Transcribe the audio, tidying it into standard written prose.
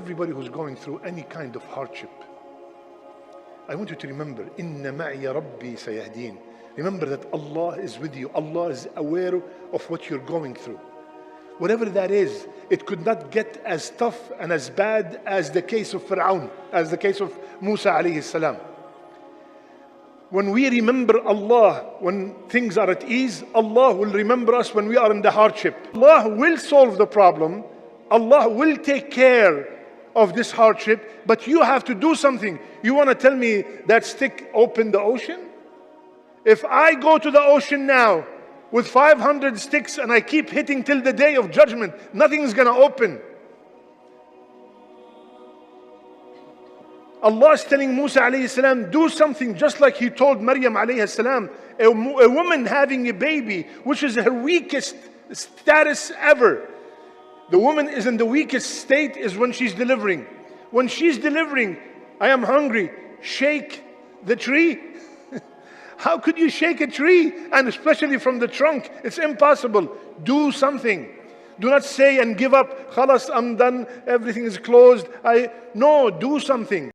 everybody who's going through any kind of hardship, I want you to remember, Inna ma'iya Rabbi sayahdeen. Remember that Allah is with you. Allah is aware of what you're going through. Whatever that is, it could not get as tough and as bad as the case of Fir'aun, as the case of Musa alayhi salam. When we remember Allah, when things are at ease, Allah will remember us when we are in the hardship. Allah will solve the problem. Allah will take care of this hardship, but you have to do something. You want to tell me that stick opened the ocean? If I go to the ocean now with 500 sticks and I keep hitting till the day of judgment, nothing's going to open. Allah is telling Musa alayhi salam, do something, just like He told Maryam alayhi salam, a woman having a baby, which is her weakest status ever. The woman is in the weakest state is when she's delivering. When she's delivering, I am hungry, shake the tree. How could you shake a tree? And especially from the trunk, it's impossible. Do something. Do not say and give up, khalas, I'm done, everything is closed. No, do something.